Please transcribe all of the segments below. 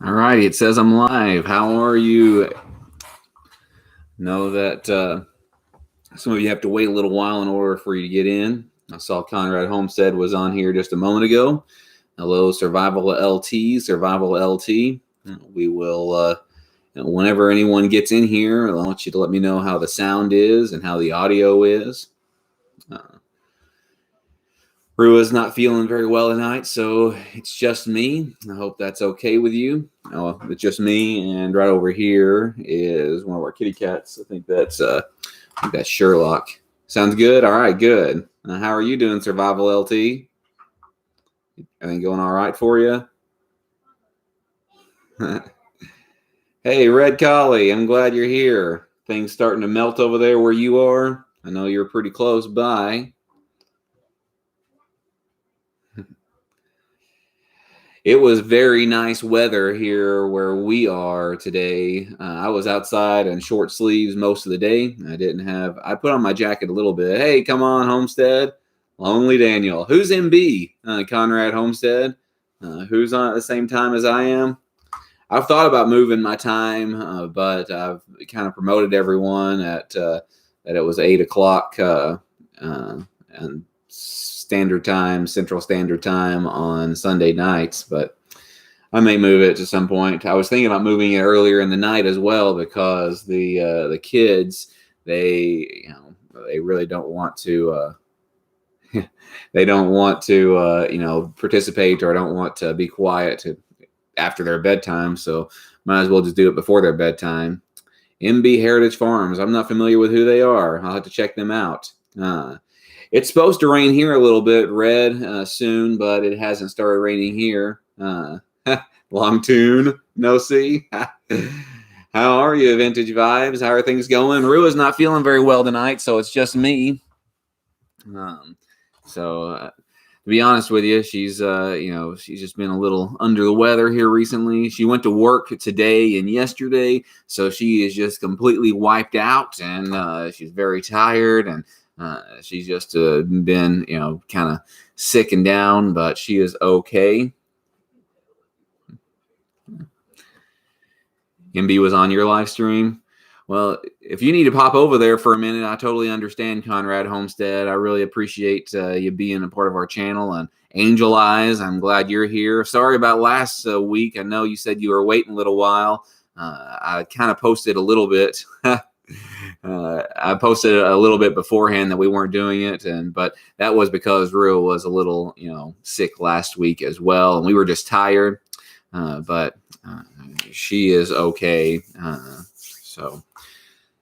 All righty, it says I'm live. How are you? Know that some of you have to wait a little while in order for you to get in. I saw Conrad Homestead was on here just a moment ago. Hello, Survival LT, Survival LT. We will, whenever anyone gets in here, I want you to let me know how the sound is and how the audio is. Rua's not feeling very well tonight, so it's just me. I hope that's okay with you. Oh, it's just me, and right over here is one of our kitty cats. I think that's Sherlock. Sounds good. All right, good. How are you doing, Survival LT? Everything going all right for you? Hey, Red Collie, I'm glad you're here. Things starting to melt over there where you are. I know you're pretty close by. It was very nice weather here where we are today. I was outside in short sleeves most of the day. I put on my jacket a little bit. Hey, come on, Homestead. Lonely Daniel. Who's MB? Conrad Homestead. Who's on at the same time as I am? I've thought about moving my time, but I've kind of promoted everyone that it was 8 o'clock and Standard Time, Central Standard Time on Sunday nights, but I may move it to some point. I was thinking about moving it earlier in the night as well because the kids they really don't want to they don't want to participate or don't want to be quiet after their bedtime, so might as well just do it before their bedtime. MB Heritage Farms. I'm not familiar with who they are. I'll have to check them out. It's supposed to rain here a little bit, Red, soon, but it hasn't started raining here. Long tune, no see. How are you, Vintage Vibes? How are things going? Rua's not feeling very well tonight, so it's just me. To be honest with you, she's just been a little under the weather here recently. She went to work today and yesterday, so she is just completely wiped out, and she's very tired, and she's just been, kind of sick and down, but she is okay. MB was on your live stream. Well, if you need to pop over there for a minute, I totally understand, Conrad Homestead. I really appreciate you being a part of our channel. And Angel Eyes, I'm glad you're here. Sorry about last week. I know you said you were waiting a little while. I kind of posted a little bit. I posted a little bit beforehand that we weren't doing it, but that was because Rue was a little, sick last week as well, and we were just tired. But she is okay. So,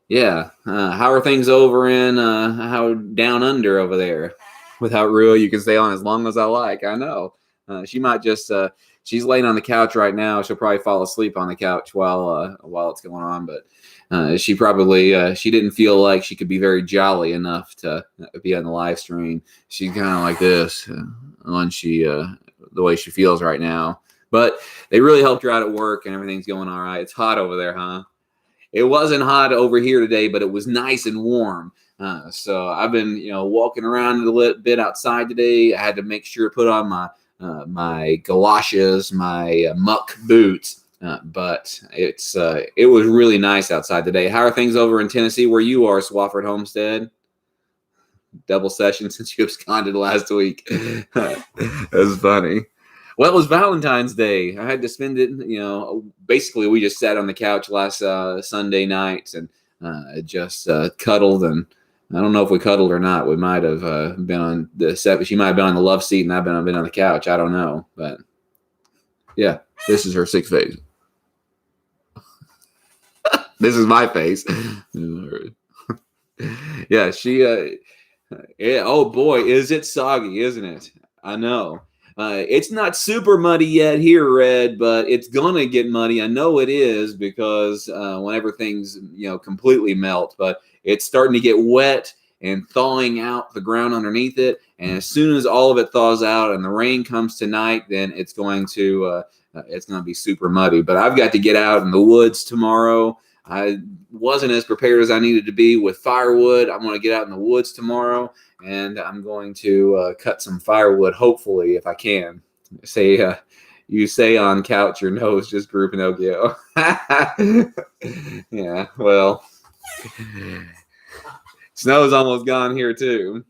yeah. How are things over in how down under over there? Without Rue, you can stay on as long as I like. I know. She might just. She's laying on the couch right now. She'll probably fall asleep on the couch while it's going on. But she probably she didn't feel like she could be very jolly enough to be on the live stream. She's kind of like this when she the way she feels right now. But they really helped her out at work, and everything's going all right. It's hot over there, huh? It wasn't hot over here today, but it was nice and warm. So I've been, walking around a little bit outside today. I had to make sure to put on my galoshes, my muck boots. But it was really nice outside today. How are things over in Tennessee where you are, Swafford Homestead? Double session since you absconded last week. That's funny. Well, it was Valentine's Day. I had to spend it, basically we just sat on the couch last Sunday night and just cuddled. And I don't know if we cuddled or not. We might have been on the set. She might have been on the love seat and I've been on the couch. I don't know. But yeah, this is her sick face. This is my face. Yeah, she, oh boy, is it soggy, isn't it? I know. It's not super muddy yet here, Red, but it's gonna get muddy. I know it is because whenever things completely melt, but it's starting to get wet and thawing out the ground underneath it. And as soon as all of it thaws out and the rain comes tonight, then it's going to be super muddy. But I've got to get out in the woods tomorrow. I wasn't as prepared as I needed to be with firewood. I'm going to get out in the woods tomorrow, and I'm going to cut some firewood, hopefully, if I can. Say, You say on couch, your nose just grew Pinocchio. Yeah, well, snow's almost gone here too.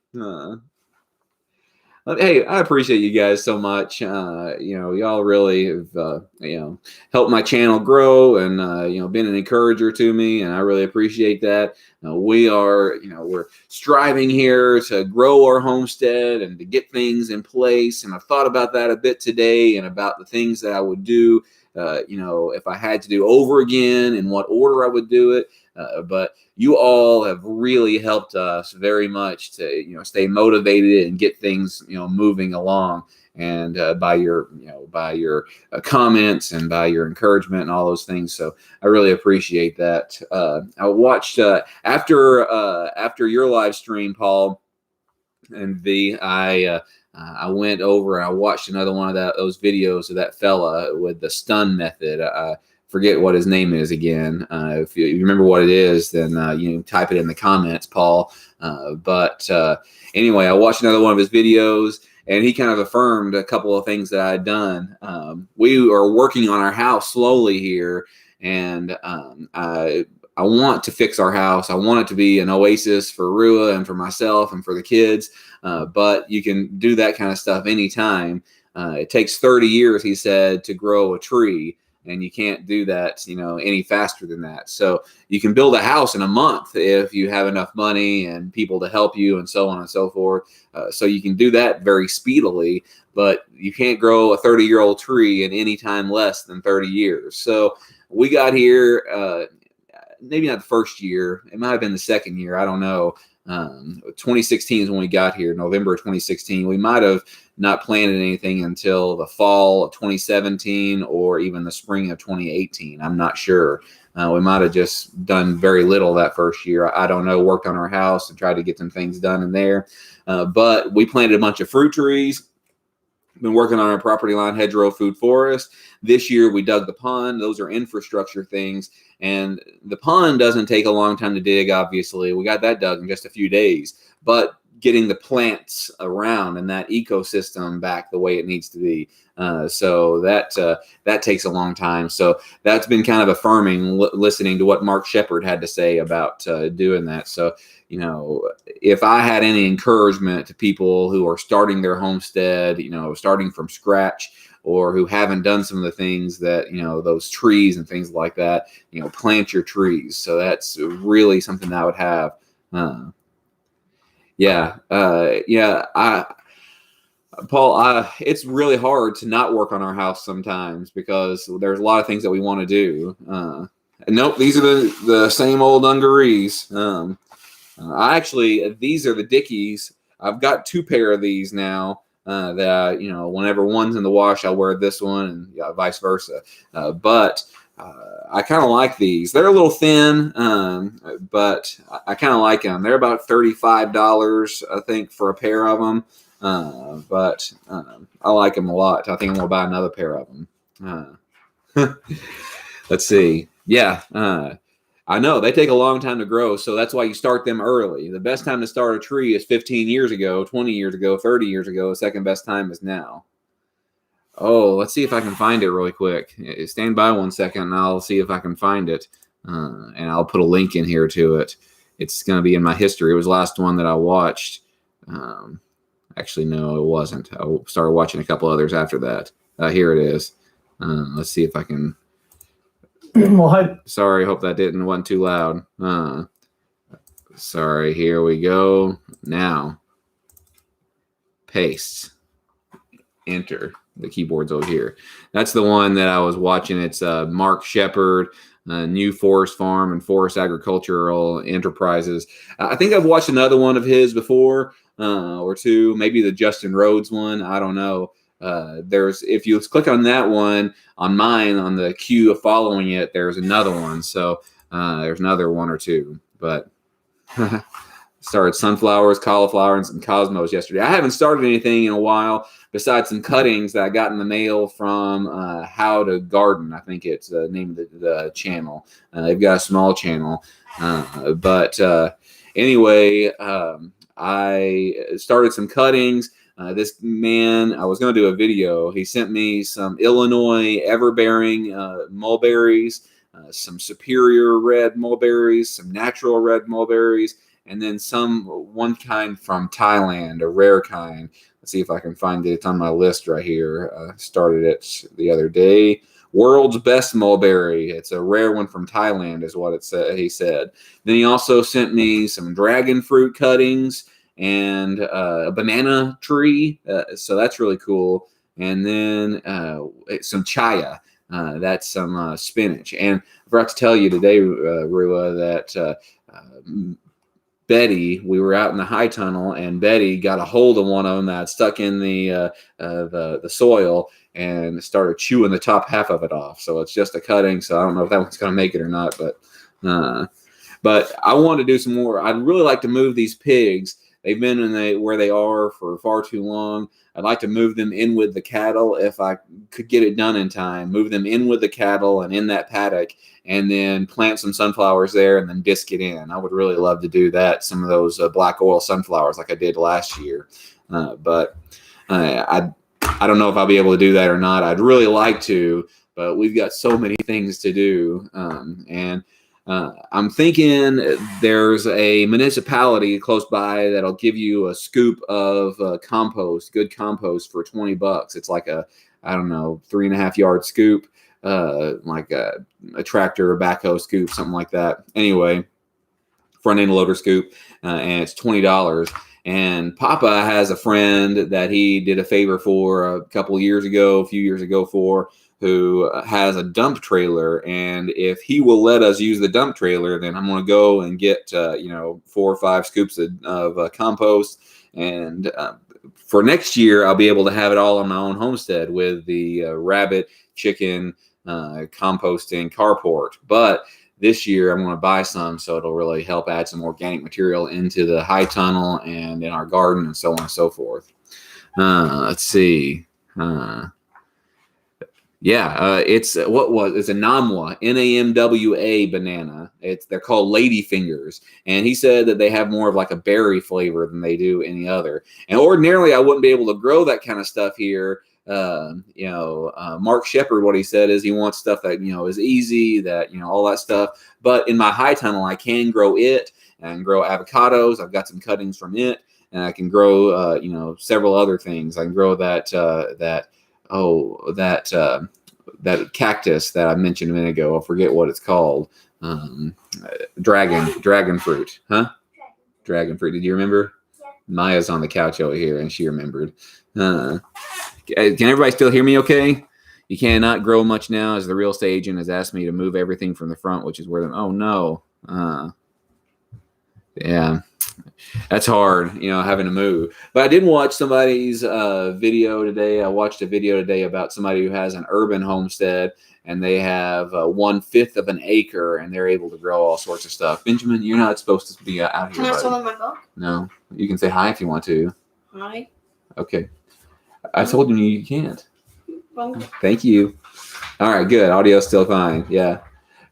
Hey, I appreciate you guys so much. Y'all really have, helped my channel grow and, been an encourager to me. And I really appreciate that. We're striving here to grow our homestead and to get things in place. And I've thought about that a bit today and about the things that I would do, if I had to do over again, in what order I would do it. But you all have really helped us very much to, stay motivated and get things, moving along. And by your comments and by your encouragement and all those things. So I really appreciate that. I watched after your live stream, Paul and V, I went over and I watched another one of those videos of that fella with the stun method. Forget what his name is again. If you remember what it is, then you can type it in the comments, Paul. But anyway, I watched another one of his videos, and he kind of affirmed a couple of things that I had done. We are working on our house slowly here, and I want to fix our house. I want it to be an oasis for Rua and for myself and for the kids. But you can do that kind of stuff anytime. It takes 30 years, he said, to grow a tree. And you can't do that, any faster than that. So you can build a house in a month if you have enough money and people to help you and so on and so forth. So you can do that very speedily, but you can't grow a 30-year-old tree in any time less than 30 years. So we got here, maybe not the first year. It might have been the second year. I don't know. 2016 is when we got here, November of 2016. We might have not planted anything until the fall of 2017 or even the spring of 2018. I'm not sure. We might have just done very little that first year. I don't know. Worked on our house and tried to get some things done in there. But we planted a bunch of fruit trees. Been working on our property line hedgerow food forest. This year we dug the pond. Those are infrastructure things. And the pond doesn't take a long time to dig, obviously. We got that dug in just a few days. But getting the plants around and that ecosystem back the way it needs to be. So that takes a long time. So that's been kind of affirming, listening to what Mark Shepard had to say about doing that. So, if I had any encouragement to people who are starting their homestead, starting from scratch, or who haven't done some of the things that, those trees and things like that, plant your trees. So that's really something that I would have. Paul, it's really hard to not work on our house sometimes because there's a lot of things that we want to do. Nope, these are the same old dungarees. These are the Dickies. I've got 2 pair of these now. That whenever one's in the wash, I'll wear this one, and vice versa. But I kind of like these. They're a little thin, but I kind of like them. They're about $35, I think, for a pair of them. But I like them a lot. I think I'm gonna buy another pair of them. Let's see. Yeah. I know they take a long time to grow, so that's why you start them early. The best time to start a tree is 15 years ago, 20 years ago, 30 years ago. The second best time is now. Oh, let's see if I can find it really quick. Stand by 1 second, and I'll see if I can find it. And I'll put a link in here to it. It's going to be in my history. It was the last one that I watched. Actually, no, it wasn't. I started watching a couple others after that. Here it is. Let's see if I can... Sorry, hope that wasn't too loud. Sorry, here we go. Now, paste, enter. The keyboard's over here. That's the one that I was watching. It's Mark Shepard, New Forest Farm and Forest Agricultural Enterprises. I think I've watched another one of his before, or 2, maybe the Justin Rhodes one. I don't know. If you click on that one on mine, on the queue of following it, there's another one. So there's another 1 or 2, but started sunflowers, cauliflower, and some cosmos yesterday. I haven't started anything in a while besides some cuttings that I got in the mail from How to Garden. I think it's the name of the channel. They've got a small channel. Anyway, I started some cuttings. This man, I was going to do a video. He sent me some Illinois everbearing mulberries, some superior red mulberries, some natural red mulberries, and then one kind from Thailand, a rare kind. Let's see if I can find it. It's on my list right here. Started it the other day. World's best mulberry. It's a rare one from Thailand, is what he said. Then he also sent me some dragon fruit cuttings and a banana tree. So that's really cool. And then some chaya. That's some spinach. And I forgot to tell you today, Rua, that Betty, we were out in the high tunnel, and Betty got a hold of one of them that stuck in the soil and started chewing the top half of it off. So it's just a cutting. So I don't know if that one's going to make it or not, but I want to do some more. I'd really like to move these pigs. They've been where they are for far too long. I'd like to move them in with the cattle if I could get it done in time. Move them in with the cattle and in that paddock, and then plant some sunflowers there and then disc it in. I would really love to do that. Some of those black oil sunflowers like I did last year. But I don't know if I'll be able to do that or not. I'd really like to, but we've got so many things to do. I'm thinking there's a municipality close by that'll give you a scoop of compost, good compost, for $20. It's like a, I don't know, 3.5 yard scoop, like a tractor or backhoe scoop, something like that. Anyway, front end loader scoop, and it's $20. And Papa has a friend that he did a favor for a few years ago, who has a dump trailer, and if he will let us use the dump trailer, then I'm going to go and get 4 or 5 scoops of compost, and for next year I'll be able to have it all on my own homestead with the rabbit, chicken, composting carport. But this year I'm going to buy some, so it'll really help add some organic material into the high tunnel and in our garden and so on and so forth. Let's see. It's a Namwa, Namwa banana. They're called lady fingers, and he said that they have more of like a berry flavor than they do any other. And ordinarily, I wouldn't be able to grow that kind of stuff here. Mark Shepard, what he said is he wants stuff that is easy, that all that stuff. But in my high tunnel, I can grow it and grow avocados. I've got some cuttings from it, and I can grow several other things. I can grow that cactus that I mentioned a minute ago. I forget what it's called. Dragon fruit, huh? Dragon fruit. Did you remember? Yeah. Maya's on the couch over here, and she remembered. Can everybody still hear me okay? You cannot grow much now, as the real estate agent has asked me to move everything from the front, which is where oh no. Yeah. That's hard, having to move. But I did watch somebody's video today. I watched a video today about somebody who has an urban homestead, and they have 1/5 of an acre, and they're able to grow all sorts of stuff. Benjamin, you're not supposed to be out here. Can I tell them my book? No. You can say hi if you want to. Hi. Okay. I told you you can't. Well, thank you. All right, good. Audio's still fine. Yeah.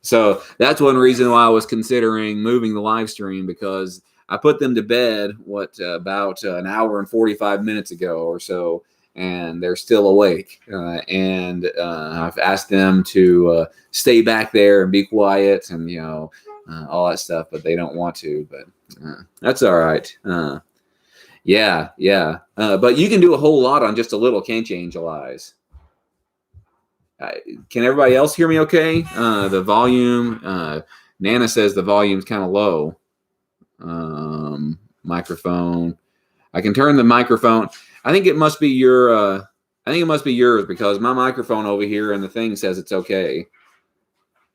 So that's one reason why I was considering moving the live stream, because I put them to bed, about an hour and 45 minutes ago or so, and they're still awake. And I've asked them to stay back there and be quiet and, all that stuff, but they don't want to. But that's all right. Yeah. But you can do a whole lot on just a little, can't you, Angel Eyes? Can everybody else hear me okay? The volume, Nana says the volume's kind of low. Microphone. I can turn the microphone. I think it must be yours, because my microphone over here and the thing says it's okay.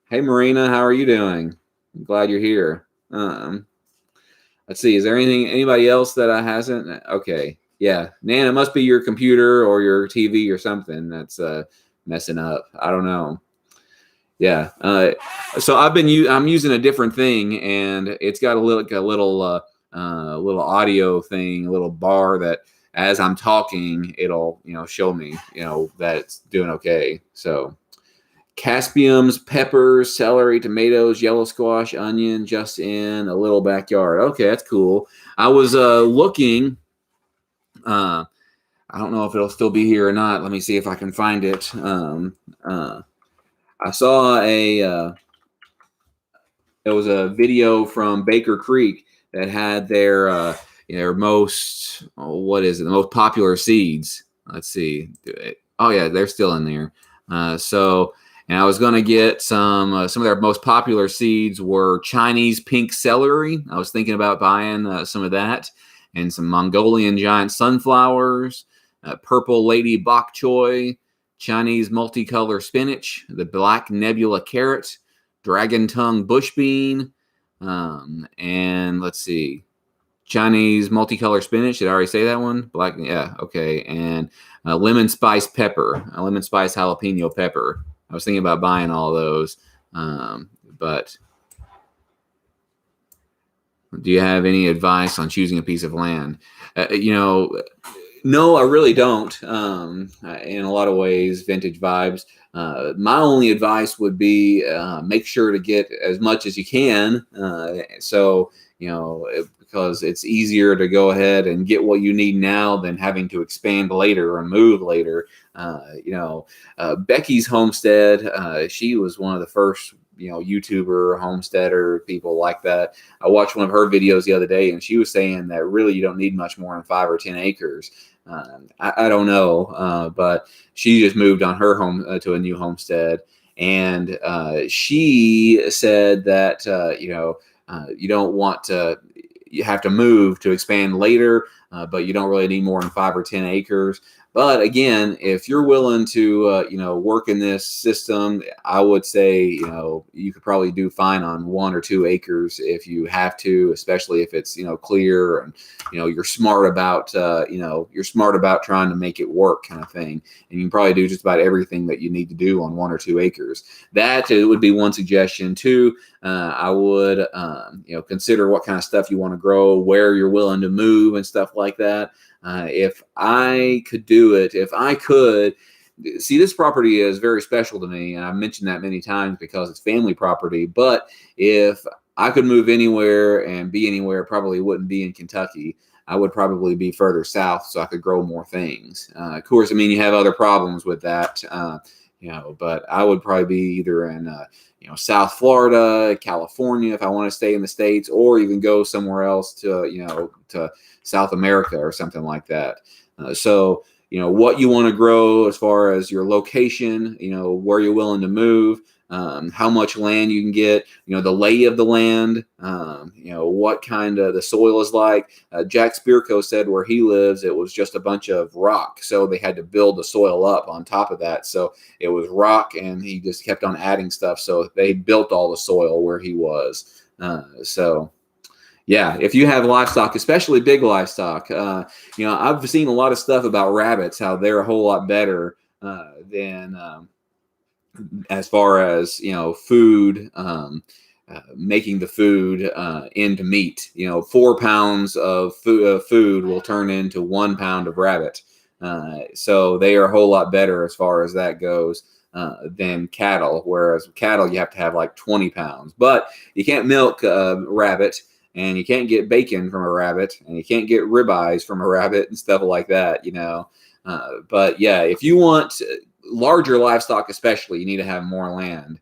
Hey Marina, how are you doing? I'm glad you're here. Let's see. Is there anybody else that I hasn't? Okay. Yeah. Nana, it must be your computer or your TV or something that's messing up. I don't know. Yeah. So I'm using a different thing, and it's got a little audio thing, a little bar that as I'm talking, it'll show me that it's doing okay. So Caspiums, peppers, celery, tomatoes, yellow squash, onion, just in a little backyard. Okay, that's cool. I was looking. I don't know if it'll still be here or not. Let me see if I can find it. I saw there was a video from Baker Creek that had their most, what is it, the most popular seeds. Let's see. Oh yeah, they're still in there. And I was going to get some of their most popular seeds were Chinese pink celery. I was thinking about buying some of that, and some Mongolian giant sunflowers, purple lady bok choy, Chinese multicolor spinach, the black nebula carrot, dragon tongue bush bean, and let's see, Chinese multicolor spinach. Did I already say that one? Black, yeah, okay. And lemon spice pepper, a lemon spice jalapeno pepper. I was thinking about buying all those, but do you have any advice on choosing a piece of land? No, I really don't. In a lot of ways, vintage vibes. My only advice would be make sure to get as much as you can. Because it's easier to go ahead and get what you need now than having to expand later and move later. Becky's homestead, she was one of the first, YouTuber, homesteader, people like that. I watched one of her videos the other day, and she was saying that really you don't need much more than 5 or 10 acres. I don't know, but she just moved on her home to a new homestead, and she said that you don't want to. You have to move to expand later, but you don't really need more than 5 or 10 acres. But again, if you're willing to, work in this system, I would say, you could probably do fine on 1 or 2 acres if you have to, especially if it's, clear and, you're smart about, trying to make it work kind of thing. And you can probably do just about everything that you need to do on 1 or 2 acres. That would be one suggestion. Two, I would, consider what kind of stuff you want to grow, where you're willing to move and stuff like that. If I could do it, if I could, see, this property is very special to me, and I've mentioned that many times because it's family property. But if I could move anywhere and be anywhere, probably wouldn't be in Kentucky. I would probably be further south so I could grow more things. Of course, you have other problems with that, but I would probably be either in, South Florida, California, if I want to stay in the States, or even go somewhere else to South America or something like that. What you want to grow as far as your location, where you're willing to move, how much land you can get, the lay of the land, what kind of the soil is like. Jack Spirko said where he lives, it was just a bunch of rock. So they had to build the soil up on top of that. So it was rock, and he just kept on adding stuff. So they built all the soil where he was. Yeah, if you have livestock, especially big livestock, I've seen a lot of stuff about rabbits, how they're a whole lot better than as far as food, making the food into meat. 4 pounds of food will turn into 1 pound of rabbit. So they are a whole lot better as far as that goes than cattle. Whereas cattle, you have to have like 20 pounds. But you can't milk rabbit. And you can't get bacon from a rabbit, and you can't get ribeyes from a rabbit and stuff like that, But yeah, if you want larger livestock, especially, you need to have more land.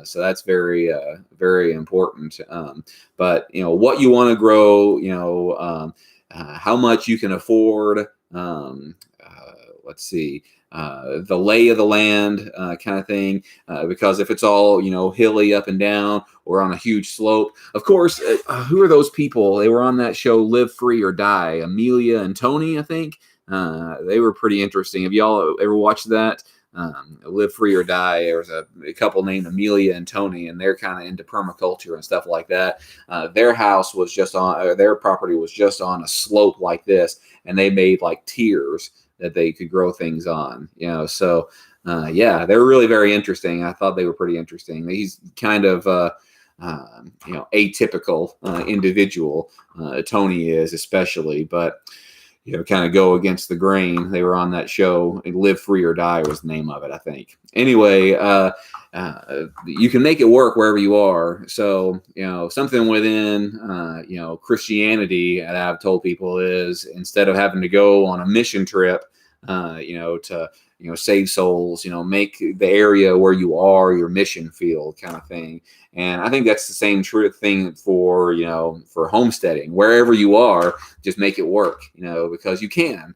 So that's very, very important. But what you want to grow, how much you can afford. Let's see. The lay of the land kind of thing, because if it's all hilly up and down or on a huge slope, of course, who are those people? They were on that show Live Free or Die, Amelia and Tony, I think. They were pretty interesting. Have y'all ever watched that? Live Free or Die? There was a couple named Amelia and Tony, and they're kind of into permaculture and stuff like that. Their house was just on, their property was just on a slope like this, and they made like tiers that they could grow things on, so they're really very interesting. I thought they were pretty interesting. He's kind of atypical individual. Tony is especially, but kind of go against the grain. They were on that show, Live Free or Die was the name of it, I think. Anyway, you can make it work wherever you are. So, something within, Christianity that I've told people is, instead of having to go on a mission trip to save souls, make the area where you are your mission field kind of thing. And I think that's the same true thing for for homesteading. Wherever you are, just make it work, because you can.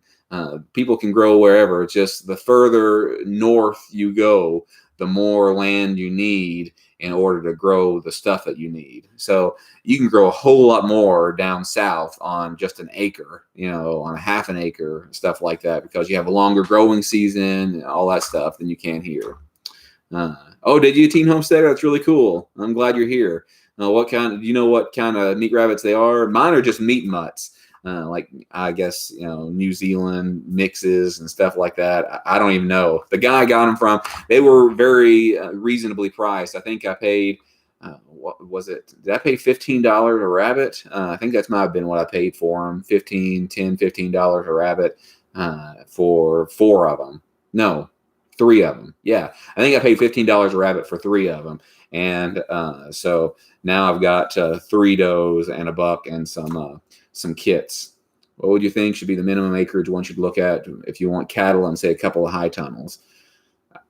People can grow wherever. It's just the further north you go, the more land you need in order to grow the stuff that you need. So you can grow a whole lot more down south on just an acre, on a half an acre, stuff like that, because you have a longer growing season and all that stuff than you can here. Oh, did you teen homesteader? That's really cool. I'm glad you're here. Do you know what kind of meat rabbits they are? Mine are just meat mutts. Like, I guess, New Zealand mixes and stuff like that. I don't even know. The guy I got them from, they were very reasonably priced. I think I paid, what was it? Did I pay $15 a rabbit? I think that's might have been what I paid for them. $15 a rabbit for 4 of them. No, 3 of them. Yeah, I think I paid $15 a rabbit for 3 of them. And so now I've got 3 does and a buck and some kits. What would you think should be the minimum acreage one should look at if you want cattle and, say, a couple of high tunnels?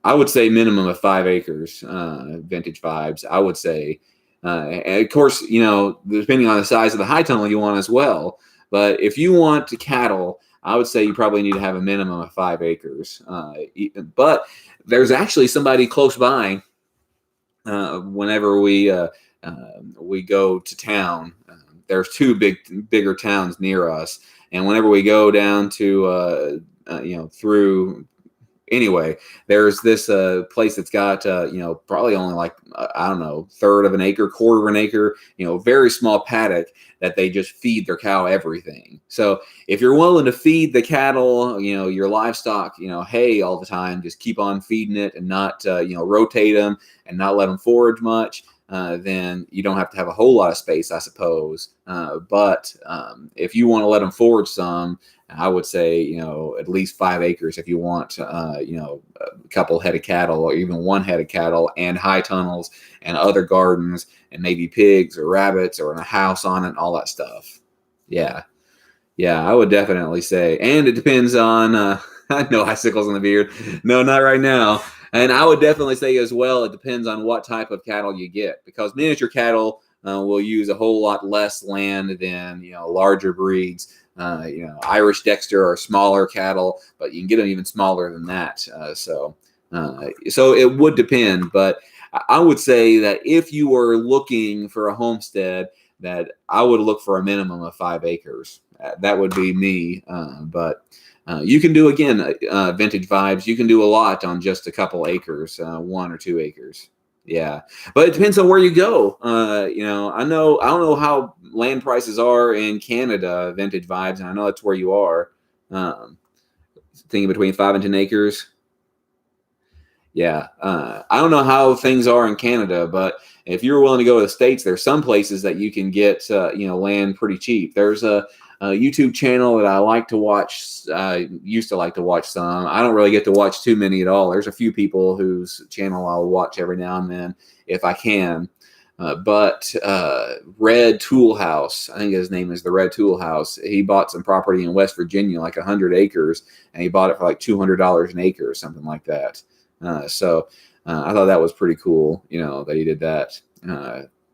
I would say minimum of 5 acres, vintage vibes, I would say. And of course, depending on the size of the high tunnel you want as well. But if you want cattle, I would say you probably need to have a minimum of 5 acres. But there's actually somebody close by whenever we go to town. There's 2 bigger towns near us, and whenever we go down to through anyway, there's this place that's got probably only like I don't know, 1/3 of an acre, 1/4 of an acre, very small paddock that they just feed their cow everything. So if you're willing to feed the cattle, your livestock, hay all the time, just keep on feeding it and not rotate them and not let them forage much. Then you don't have to have a whole lot of space, I suppose. But if you want to let them forage some, I would say, at least 5 acres if you want, a couple head of cattle or even 1 head of cattle and high tunnels and other gardens and maybe pigs or rabbits or a house on it and all that stuff. Yeah. Yeah, I would definitely say. And it depends on, no icicles on the beard. No, not right now. And I would definitely say as well, it depends on what type of cattle you get, because miniature cattle will use a whole lot less land than larger breeds. Irish Dexter are smaller cattle, but you can get them even smaller than that. So it would depend. But I would say that if you were looking for a homestead, that I would look for a minimum of 5 acres. That would be me. But you can do, again, vintage vibes. You can do a lot on just a couple acres, 1 or 2 acres. Yeah, but it depends on where you go. I don't know how land prices are in Canada, vintage vibes, and I know that's where you are. Thinking between 5 and 10 acres. Yeah, I don't know how things are in Canada, but if you're willing to go to the States, there's some places that you can get land pretty cheap. There's a YouTube channel that I like to watch. Used to like to watch some. I don't really get to watch too many at all. There's a few people whose channel I'll watch every now and then if I can. But Red Tool House, I think his name is the Red Tool House. He bought some property in West Virginia, like 100 acres, and he bought it for like $200 an acre or something like that. So I thought that was pretty cool, that he did that.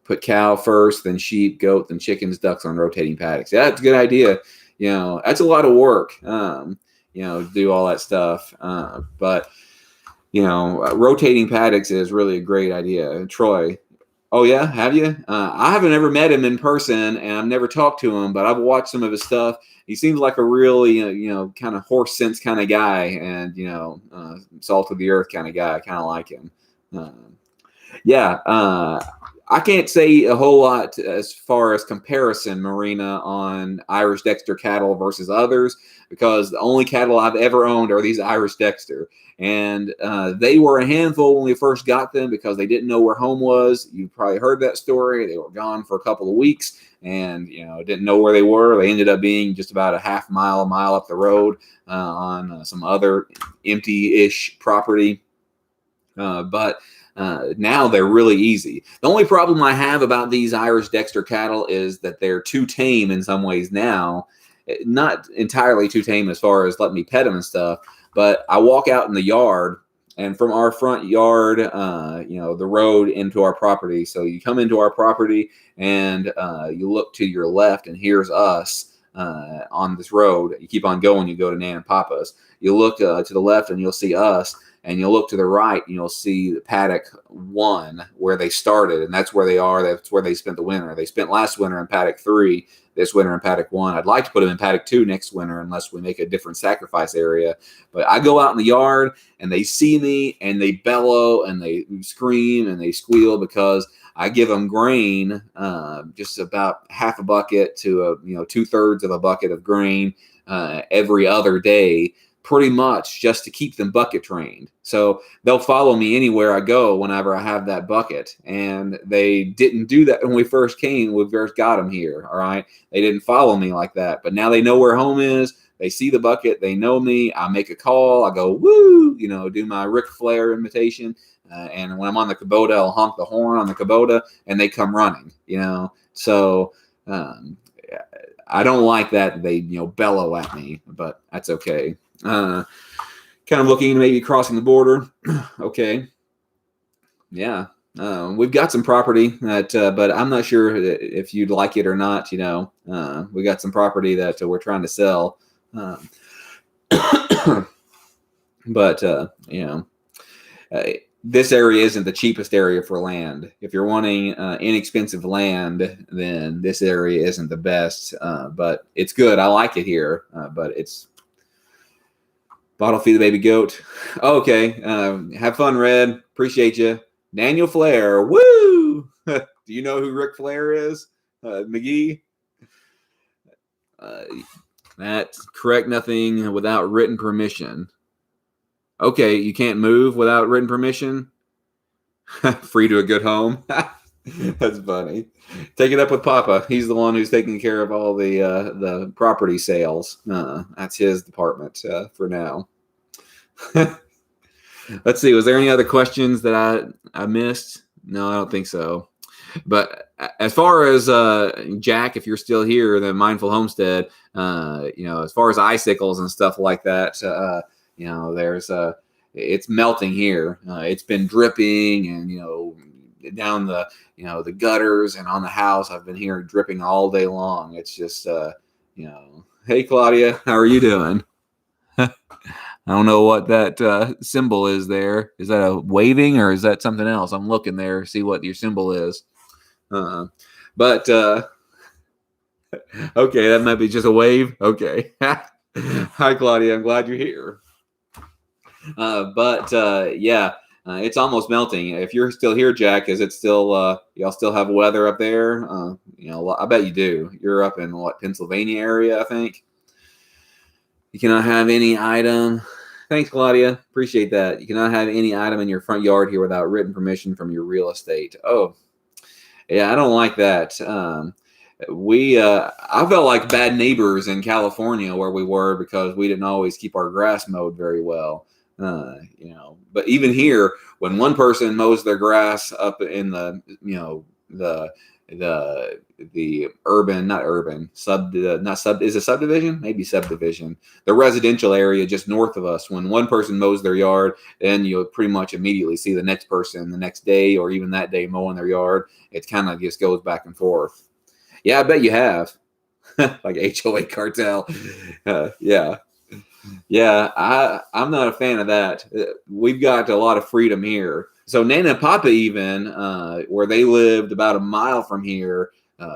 Put cow first, then sheep, goat, then chickens, ducks on rotating paddocks. Yeah, that's a good idea. That's a lot of work, do all that stuff. But rotating paddocks is really a great idea. Troy. Oh, yeah? Have you? I haven't ever met him in person, and I've never talked to him, but I've watched some of his stuff. He seems like a really, kind of horse sense kind of guy and, salt of the earth kind of guy. I kind of like him. I can't say a whole lot as far as comparison, Marina, on Irish Dexter cattle versus others, because the only cattle I've ever owned are these Irish Dexter. And they were a handful when we first got them because they didn't know where home was. You probably heard that story. They were gone for a couple of weeks and, didn't know where they were. They ended up being just about a mile up the road on some other empty-ish property. But now they're really easy. The only problem I have about these Irish Dexter cattle is that they're too tame in some ways now. not entirely too tame as far as letting me pet them and stuff. But I walk out in the yard, and from our front yard, the road into our property. So you come into our property, and you look to your left, and here's us on this road. You keep on going, you go to Nan and Papa's. You look to the left, and you'll see us. And you'll look to the right, and you'll see the paddock 1 where they started, and that's where they are. That's where they spent the winter. They spent last winter in paddock 3, this winter in paddock 1. I'd like to put them in paddock 2 next winter unless we make a different sacrifice area. But I go out in the yard, and they see me, and they bellow, and they scream, and they squeal because I give them grain, just about half a bucket to 2/3 of a bucket of grain every other day, pretty much just to keep them bucket trained. So they'll follow me anywhere I go whenever I have that bucket. And they didn't do that when we first got them here. All right. They didn't follow me like that, but now they know where home is. They see the bucket. They know me. I make a call. I go, woo, do my Ric Flair imitation. And when I'm on the Kubota, I'll honk the horn on the Kubota and they come running, So, I don't like that they, bellow at me, but that's okay. Kind of looking maybe crossing the border. Okay. Yeah. We've got some property that, but I'm not sure if you'd like it or not. We got some property that we're trying to sell. But, this area isn't the cheapest area for land. If you're wanting inexpensive land, then this area isn't the best, but it's good. I like it here, but it's bottle feed the baby goat. Okay. Have fun, Red. Appreciate you. Daniel Flair. Woo! Do you know who Ric Flair is? McGee? That's correct. Nothing without written permission. Okay. You can't move without written permission? Free to a good home. That's funny. Take it up with Papa. He's the one who's taking care of all the property sales. That's his department for now. Let's see. Was there any other questions that I missed? No, I don't think so. But as far as Jack, if you're still here, the Mindful Homestead, as far as icicles and stuff like that, there's it's melting here. It's been dripping and down the gutters and on the house. I've been hearing dripping all day long. It's just hey Claudia, how are you doing? I don't know what that symbol is there. Is that a waving or is that something else? I'm looking there, see what your symbol is. But okay, that might be just a wave. Okay. Hi Claudia, I'm glad you're here. It's almost melting. If you're still here, Jack, is it still y'all still have weather up there? I bet you do. You're up in Pennsylvania area, I think. You cannot have any item. Thanks, Claudia. Appreciate that. You cannot have any item in your front yard here without written permission from your real estate. Oh, yeah, I don't like that. I felt like bad neighbors in California where we were because we didn't always keep our grass mowed very well. But even here, when one person mows their grass up in the subdivision, the residential area just north of us, when one person mows their yard, then you'll pretty much immediately see the next person the next day or even that day mowing their yard. It kind of just goes back and forth. Yeah, I bet you have. Like HOA cartel. Yeah, I'm not a fan of that. We've got a lot of freedom here. So Nana and Papa even, where they lived about a mile from here,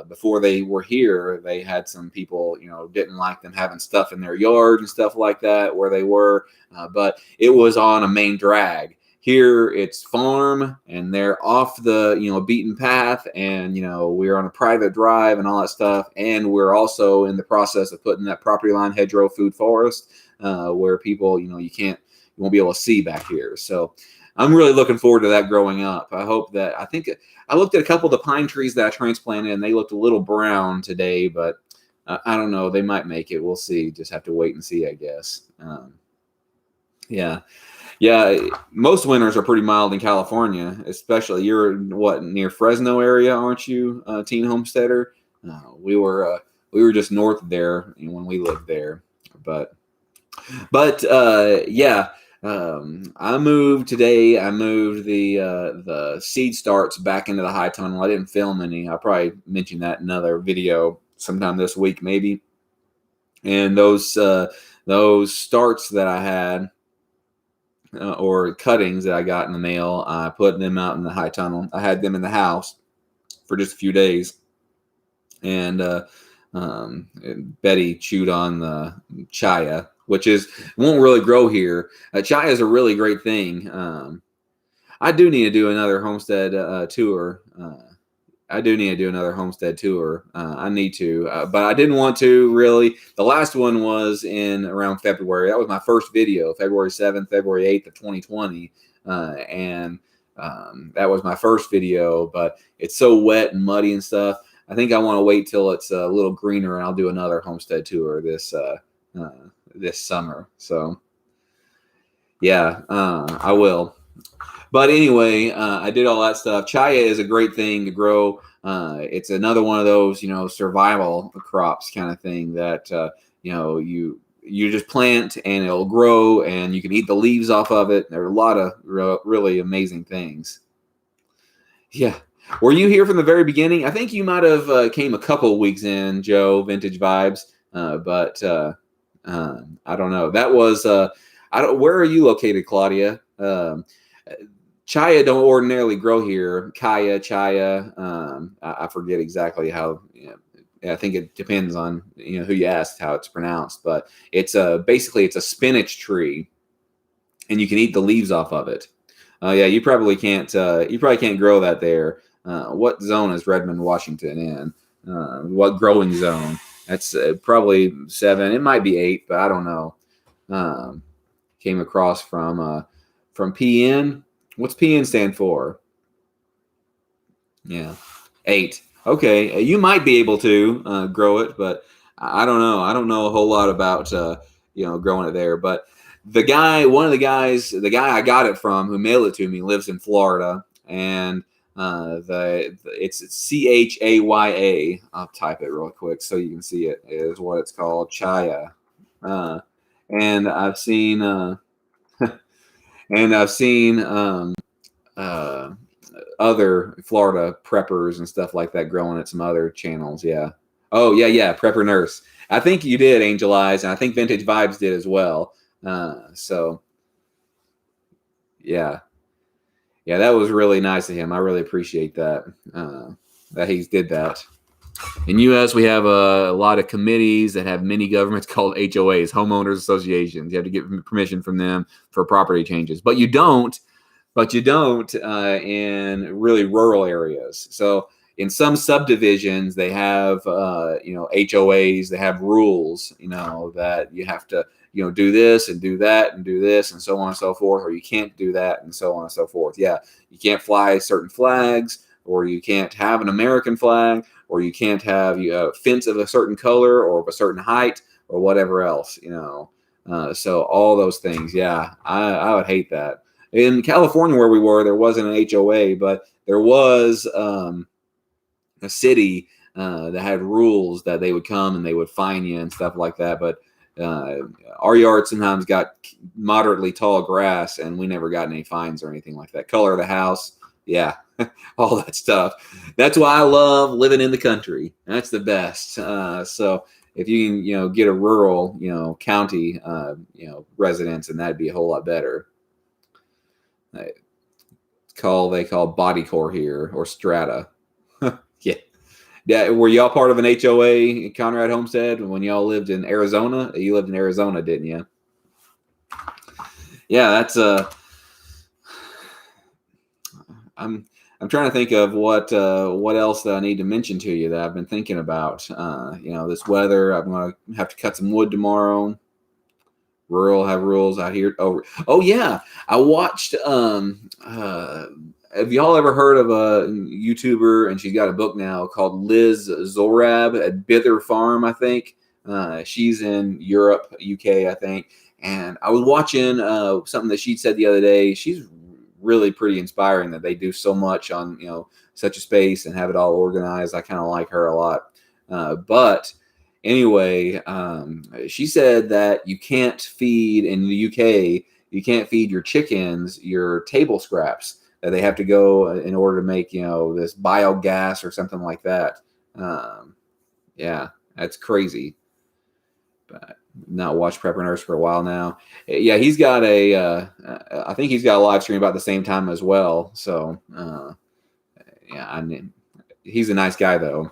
before they were here, they had some people, didn't like them having stuff in their yard and stuff like that where they were. But it was on a main drag. Here it's farm and they're off the, beaten path and, we're on a private drive and all that stuff. And we're also in the process of putting that property line hedgerow food forest where people, you won't be able to see back here. So I'm really looking forward to that growing up. I think I looked at a couple of the pine trees that I transplanted and they looked a little brown today, but I don't know. They might make it. We'll see. Just have to wait and see, I guess. Yeah, most winters are pretty mild in California, especially you're near Fresno area, aren't you, teen homesteader? We were We were just north of there when we lived there. But yeah. I moved today. I moved the seed starts back into the high tunnel. I didn't film any. I'll probably mention that in another video sometime this week, maybe. And those starts that I had, or cuttings that I got in the mail, I put them out in the high tunnel. I had them in the house for just a few days, and Betty chewed on the chaya, which won't really grow here. Chaya is a really great thing. I do need to do another homestead tour. I do need to do another homestead tour. I need to, but I didn't want to really. The last one was in around February. That was my first video, February 7th, February 8th of 2020. And that was my first video, but it's so wet and muddy and stuff. I think I want to wait till it's a little greener, and I'll do another homestead tour this summer. So yeah, I will. But anyway, I did all that stuff. Chaya is a great thing to grow. It's another one of those, survival crops kind of thing that, you just plant and it'll grow, and you can eat the leaves off of it. There are a lot of really amazing things. Yeah. Were you here from the very beginning? I think you might have came a couple weeks in, Joe, Vintage Vibes. But I don't know. That was, where are you located, Claudia? Chaya don't ordinarily grow here. Chaya. I forget exactly how. I think it depends on who you ask how it's pronounced, but it's basically it's a spinach tree, and you can eat the leaves off of it. Yeah, you probably can't grow that there. What zone is Redmond, Washington in? What growing zone? That's probably 7. It might be 8, but I don't know. Came across from PN. What's PN stand for? Yeah, 8. Okay, you might be able to grow it, but I don't know. I don't know a whole lot about growing it there. But the guy I got it from, who mailed it to me, lives in Florida, and it's Chaya. I'll type it real quick so you can see it. Is what it's called, Chaya. And I've seen other Florida preppers and stuff like that growing at some other channels. Yeah. Oh yeah. Prepper Nurse. I think you did, Angel Eyes, and I think Vintage Vibes did as well. So yeah, that was really nice of him. I really appreciate that that he did that. In U.S., we have a lot of committees that have mini governments called HOAs, homeowners associations. You have to get permission from them for property changes, but you don't in really rural areas. So in some subdivisions, they have HOAs. They have rules, that you have to do this and do that and do this and so on and so forth, or you can't do that and so on and so forth. Yeah, you can't fly certain flags, or you can't have an American flag, or you can't have a fence of a certain color or of a certain height or whatever else, so all those things. Yeah, I would hate that. In California where we were, there wasn't an HOA, but there was a city that had rules that they would come and they would fine you and stuff like that. But our yard sometimes got moderately tall grass, and we never got any fines or anything like that. Color of the house. Yeah, all that stuff. That's why I love living in the country. That's the best. So if you can, get a rural, county, residence, and that'd be a whole lot better. They call body core here, or strata. Yeah. Yeah. Were y'all part of an HOA, Conrad Homestead, when y'all lived in Arizona? You lived in Arizona, didn't you? Yeah, that's I'm trying to think of what else that I need to mention to you that I've been thinking about. This weather. I'm gonna have to cut some wood tomorrow. Rural have rules out here. Oh yeah, I watched. Have y'all ever heard of a YouTuber, and she's got a book now called Liz Zorab at Bither Farm, I think. She's in Europe, UK, I think. And I was watching something that she said the other day. She's really pretty inspiring that they do so much on such a space and have it all organized. I kind of like her a lot. But Anyway, she said that you can't feed in the UK. You can't feed your chickens your table scraps. That they have to go in order to make this biogas or something like that. Yeah, that's crazy. But not watched Prepper Nurse for a while now. Yeah, he's got I think he's got a live stream about the same time as well. So yeah, I mean, he's a nice guy though.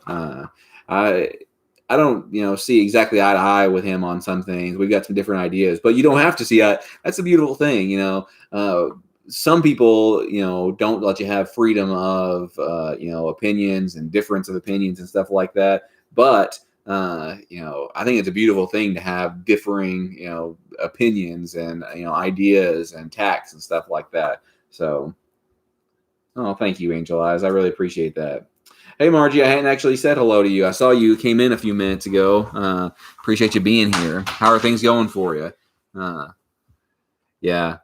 I don't see exactly eye to eye with him on some things. We've got some different ideas, but you don't have to see eye. That's a beautiful thing, some people, don't let you have freedom of, opinions and difference of opinions and stuff like that. But, I think it's a beautiful thing to have differing, opinions and, ideas and tacts and stuff like that. So, oh, thank you, Angel Eyes. I really appreciate that. Hey, Margie, I hadn't actually said hello to you. I saw you came in a few minutes ago. Appreciate you being here. How are things going for you? Yeah.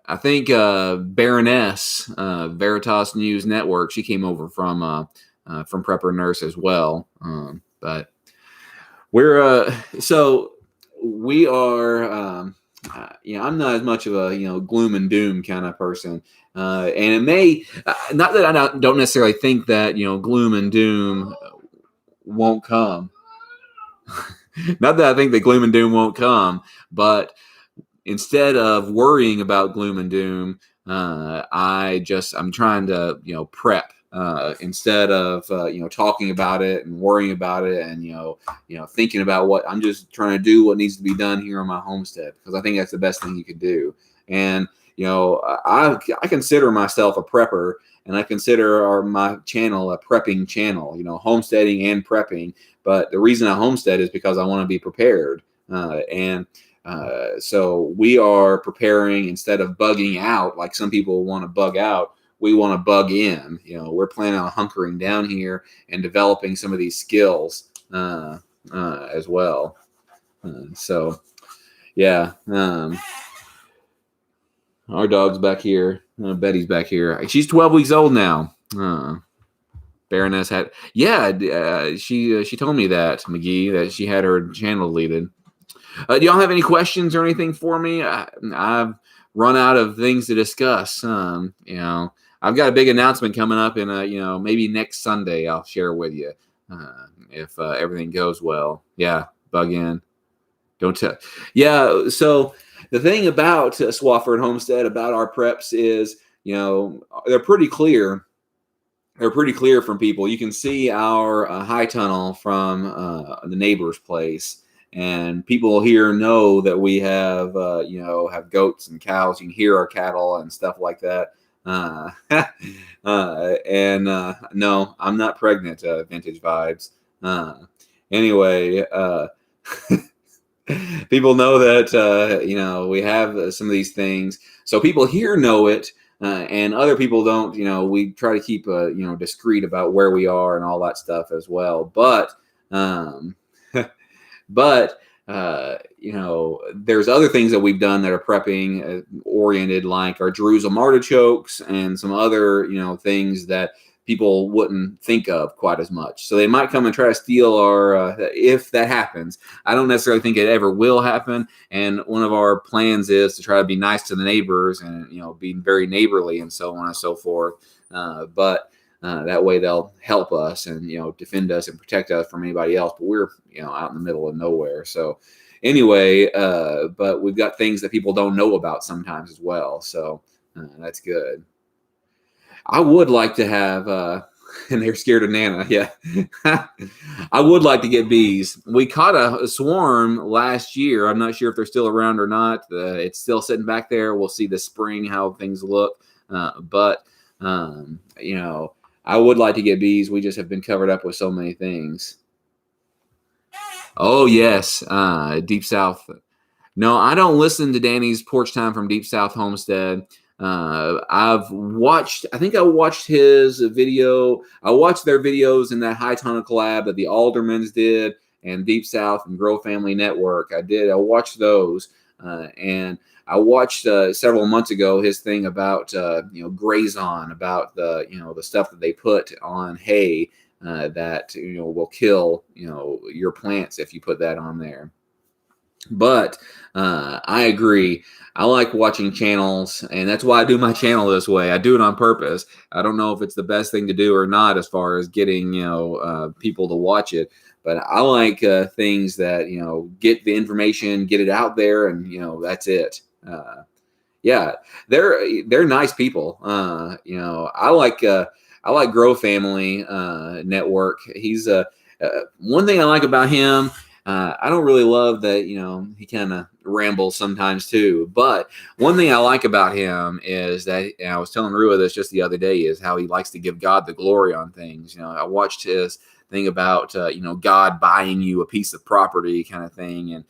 I think Baroness, Veritas News Network, she came over from Prepper Nurse as well. But we're so we are. I'm not as much of a gloom and doom kind of person, and it may not that I don't necessarily think that gloom and doom won't come. Not that I think that gloom and doom won't come, but instead of worrying about gloom and doom, I'm trying to prep instead of talking about it and worrying about it and thinking about what I'm just trying to do what needs to be done here on my homestead, because I think that's the best thing you could do. And I consider myself a prepper, and I consider my channel a prepping channel, homesteading and prepping. But the reason I homestead is because I want to be prepared, so we are preparing instead of bugging out like some people want to bug out. We want to bug in. We're planning on hunkering down here and developing some of these skills as well. So, yeah. Our dog's back here. Betty's back here. She's 12 weeks old now. Baroness had, she told me that, McGee, that she had her channel deleted. Do y'all have any questions or anything for me? I've run out of things to discuss. I've got a big announcement coming up in maybe next Sunday. I'll share with you if everything goes well. Yeah, bug in. Don't tell. Yeah. So the thing about Swafford Homestead, about our preps is, they're pretty clear. They're pretty clear from people. You can see our high tunnel from the neighbor's place. And people here know that we have, have goats and cows. You can hear our cattle and stuff like that. No, I'm not pregnant. Vintage vibes. Anyway, people know that we have some of these things. So people here know it, and other people don't. We try to keep discreet about where we are and all that stuff as well. But there's other things that we've done that are prepping oriented, like our Jerusalem artichokes and some other, things that people wouldn't think of quite as much. So they might come and try to steal our, if that happens. I don't necessarily think it ever will happen. And one of our plans is to try to be nice to the neighbors and, be very neighborly and so on and so forth. But that way they'll help us and, defend us and protect us from anybody else. But we're, out in the middle of nowhere. So anyway, but we've got things that people don't know about sometimes as well. So that's good. I would like to have, and they're scared of Nana. Yeah. I would like to get bees. We caught a swarm last year. I'm not sure if they're still around or not. It's still sitting back there. We'll see this spring how things look. But I would like to get bees. We just have been covered up with so many things. Oh, yes. Deep South. No, I don't listen to Danny's Porch Time from Deep South Homestead. I think I watched his video. I watched their videos in that High Tunnel collab that the Aldermans did and Deep South and Grow Family Network. I watched those. And I watched several months ago his thing about Graze On, about the the stuff that they put on hay that will kill your plants if you put that on there. But I agree. I like watching channels, and that's why I do my channel this way. I do it on purpose. I don't know if it's the best thing to do or not as far as getting people to watch it, but I like things that get the information, get it out there, and that's it. Yeah, they're nice people. I like Grow Family Network. He's one thing I like about him. I don't really love that, he kind of rambles sometimes too. But one thing I like about him is that, and I was telling Rua this just the other day, is how he likes to give God the glory on things. I watched his thing about, God buying you a piece of property kind of thing. And,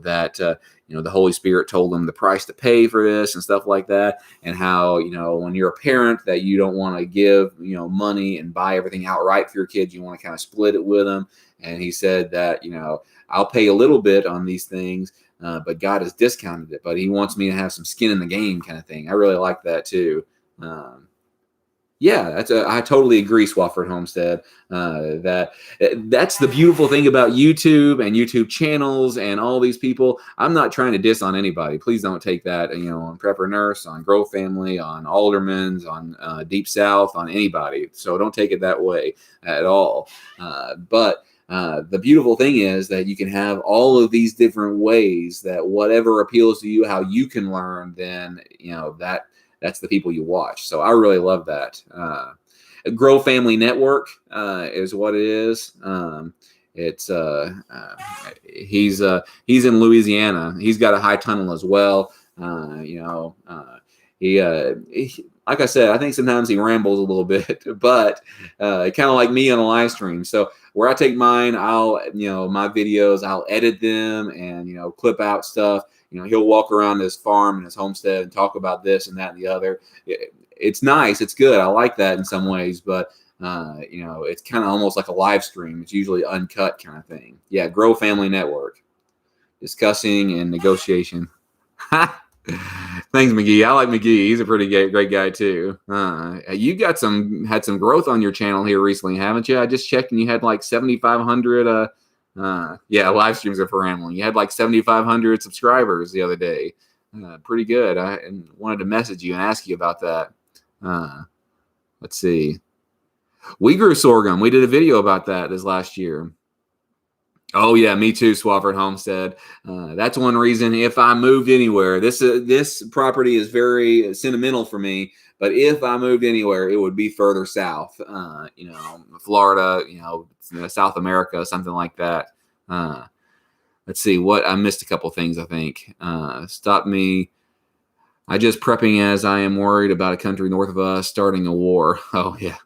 that, the Holy Spirit told him the price to pay for this and stuff like that. And how, when you're a parent, that you don't want to give, money and buy everything outright for your kids. You want to kind of split it with them. And he said that, I'll pay a little bit on these things, but God has discounted it. But he wants me to have some skin in the game kind of thing. I really like that too. Yeah, I totally agree, Swafford Homestead. That's the beautiful thing about YouTube and YouTube channels and all these people. I'm not trying to diss on anybody. Please don't take that, on Prepper Nurse, on Grow Family, on Alderman's, on Deep South, on anybody. So don't take it that way at all. But the beautiful thing is that you can have all of these different ways that whatever appeals to you, how you can learn, then, that's the people you watch. So I really love that. Grow Family Network is what it is. It's he's in Louisiana. He's got a high tunnel as well. He like I said, I think sometimes he rambles a little bit, but kind of like me on a live stream. So where I take mine, I'll my videos, I'll edit them and clip out stuff. He'll walk around his farm and his homestead and talk about this and that and the other. It's nice. It's good. I like that in some ways, but it's kind of almost like a live stream. It's usually uncut kind of thing. Yeah, Grow Family Network, discussing and negotiation. Thanks, McGee. I like McGee. He's a pretty great guy too. You had some growth on your channel here recently, haven't you? I just checked and you had like 7,500. Yeah, live streams are for rambling. You had like 7,500 subscribers the other day. Pretty good. I wanted to message you and ask you about that. Let's see. We grew sorghum. We did a video about that this last year. Oh yeah, me too, Swafford Homestead. That's one reason if I moved anywhere, this property is very sentimental for me. But if I moved anywhere, it would be further south. Florida, South America, something like that. Let's see what I missed a couple things. I think stop me. I just prepping as I am worried about a country north of us starting a war. Oh yeah.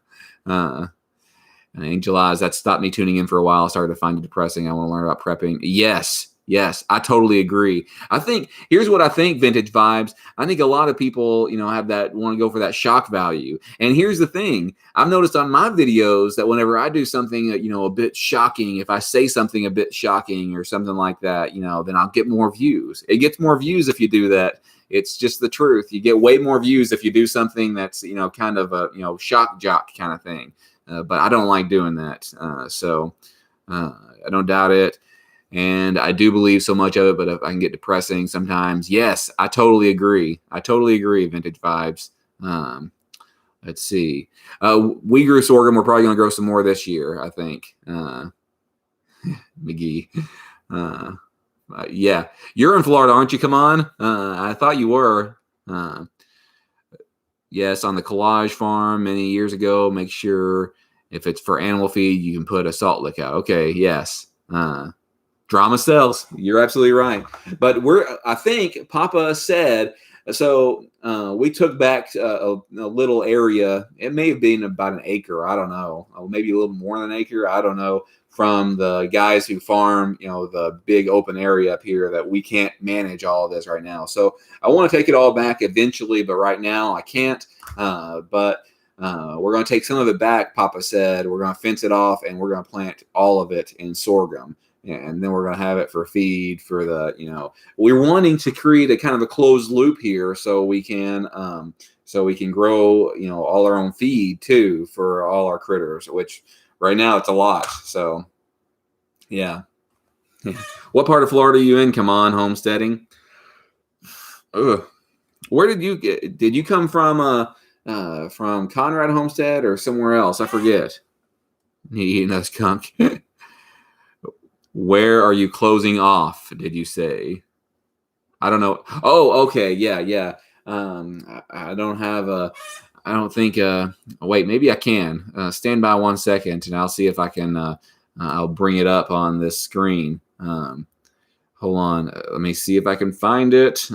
Angel Eyes, that stopped me tuning in for a while. I started to find it depressing. I want to learn about prepping. Yes, I totally agree. I think, here's what I think, Vintage Vibes. I think a lot of people, want to go for that shock value. And here's the thing. I've noticed on my videos that whenever I do something, a bit shocking, if I say something a bit shocking or something like that, then I'll get more views. It gets more views if you do that. It's just the truth. You get way more views if you do something that's, kind of a, shock jock kind of thing. But I don't like doing that. So I don't doubt it. And I do believe so much of it, but if I can get depressing sometimes, yes, I totally agree. Vintage Vibes. Let's see. We grew sorghum. We're probably going to grow some more this year, I think. McGee. Yeah. You're in Florida, aren't you? Come on. I thought you were. Yes, on the collage farm many years ago, make sure if it's for animal feed, you can put a salt lick out. Okay, yes. Drama sells. You're absolutely right. But I think Papa said, so we took back a little area. It may have been about an acre. I don't know. Maybe a little more than an acre. I don't know. From the guys who farm, the big open area up here that we can't manage all of this right now. So I want to take it all back eventually, but right now I can't. But we're going to take some of it back, Papa said. We're going to fence it off, and we're going to plant all of it in sorghum. And then we're going to have it for feed for the, we're wanting to create a kind of a closed loop here so we can grow, all our own feed too for all our critters, which right now it's a lot. So yeah. What part of Florida are you in? Come on, homesteading. Ugh. Where did you come from Conrad Homestead or somewhere else? I forget. You eating that skunk. Where are you closing off, did you say? I don't know. Oh, okay. Yeah, yeah. I don't have a, I don't think, wait, maybe I can. Stand by 1 second and I'll see if I can, I'll bring it up on this screen. Hold on. Let me see if I can find it.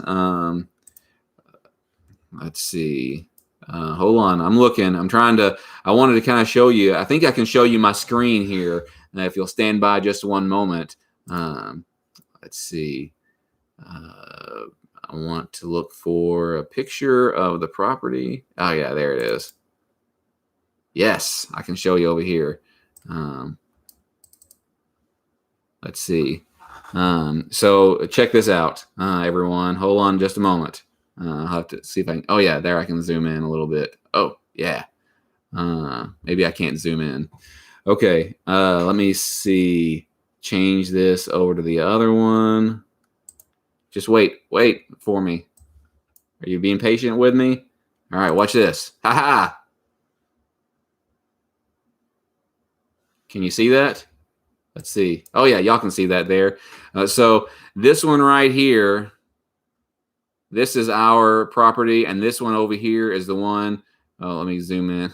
Let's see. Hold on. I'm looking. I wanted to kind of show you. I think I can show you my screen here. If you'll stand by just 1 moment. Let's see. I want to look for a picture of the property. Oh, yeah, there it is. Yes, I can show you over here. Let's see. So check this out, everyone. Hold on just a moment. I'll have to see if I can. Oh, yeah, there I can zoom in a little bit. Oh, yeah. Maybe I can't zoom in. Okay, let me see. Change this over to the other one. Just wait for me. Are you being patient with me? All right, watch this. Ha ha. Can you see that? Let's see. Oh, yeah, y'all can see that there. So this one right here, this is our property, and this one over here is the one. Oh, let me zoom in.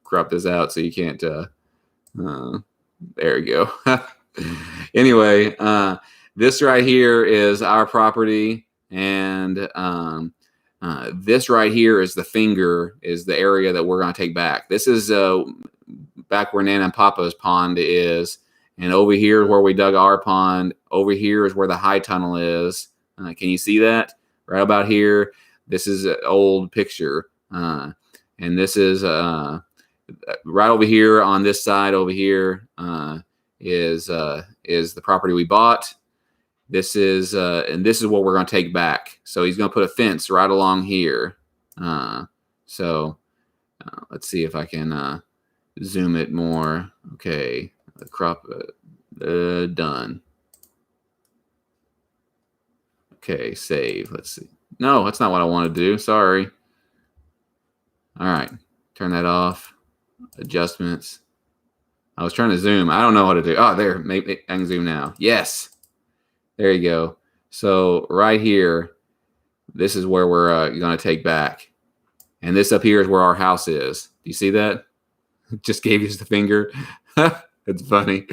Crop this out so you can't. There you go. Anyway, this right here is our property, and this right here is the finger, is the area that we're going to take back. This is back where Nana and Papa's pond is, and over here is where we dug our pond. Over here is where the high tunnel is. Can you see that? Right about here. This is an old picture, and this is right over here on this side over here is the property we bought. This is and this is what we're going to take back. So he's going to put a fence right along here. So let's see if I can zoom it more. Okay, crop done. Okay, save. Let's see. No, that's not what I want to do. Sorry. All right, turn that off. Adjustments. I was trying to zoom. I don't know how to do. Oh, there. Maybe I can zoom now. Yes. There you go. So right here, this is where we're going to take back. And this up here is where our house is. Do you see that? Just gave you the finger. It's funny.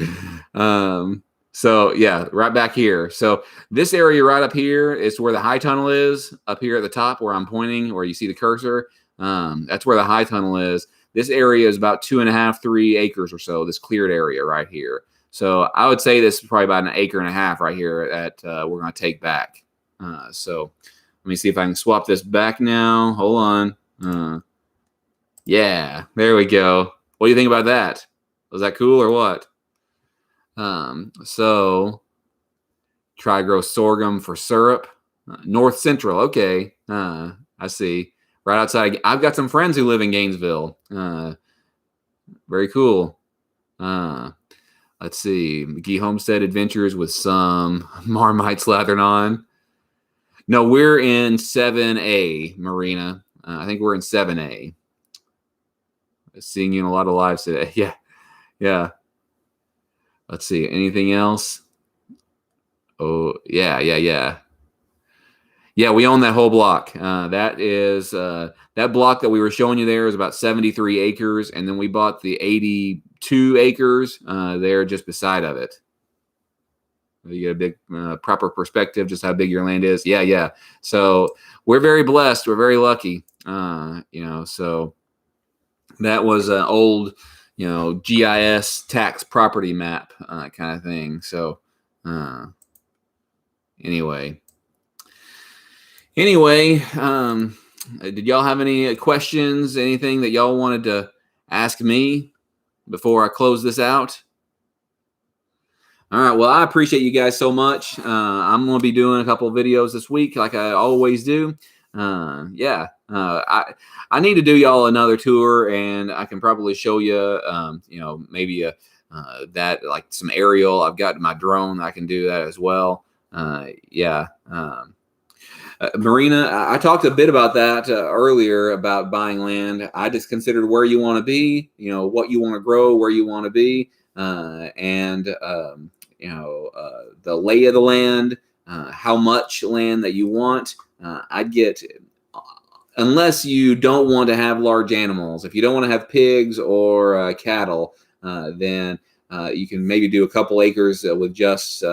So yeah, right back here. So this area right up here is where the high tunnel is. Up here at the top where I'm pointing, where you see the cursor. That's where the high tunnel is. This area is about 2.5, 3 acres or so, this cleared area right here. So I would say this is probably about 1.5 acres right here that we're going to take back. So let me see if I can swap this back now. Hold on. Yeah, there we go. What do you think about that? Was that cool or what? So try grow sorghum for syrup. North Central. Okay. I see. Right outside. I've got some friends who live in Gainesville. Very cool. Let's see. McGee Homestead Adventures with some Marmite slathered on. No, we're in 7A, Marina. I think we're in 7A. Seeing you in a lot of lives today. Yeah. Yeah. Let's see. Anything else? Oh, yeah. Yeah, we own that whole block. That is that block that we were showing you there is about 73 acres, and then we bought the 82 acres there just beside of it. You get a big proper perspective just how big your land is. Yeah. So we're very blessed. We're very lucky. So that was an old, GIS tax property map kind of thing. So anyway, did y'all have any questions, anything that y'all wanted to ask me before I close this out? All right. Well, I appreciate you guys so much. I'm going to be doing a couple of videos this week like I always do. Yeah, I need to do y'all another tour, and I can probably show you, maybe that like some aerial. I've got my drone. I can do that as well. Yeah. Marina, I talked a bit about that earlier about buying land. I just considered where you want to be, what you want to grow, where you want to be, and the lay of the land, how much land that you want. I'd get, unless you don't want to have large animals, if you don't want to have pigs or cattle, then you can maybe do a couple acres with just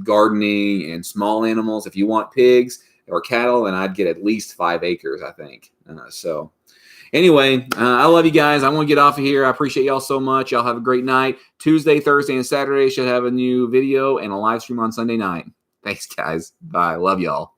gardening and small animals. If you want pigs or cattle, then I'd get at least 5 acres, I think. So anyway, I love you guys. I want to get off of here. I appreciate y'all so much. Y'all have a great night. Tuesday, Thursday, and Saturday should have a new video and a live stream on Sunday night. Thanks, guys. Bye. Love y'all.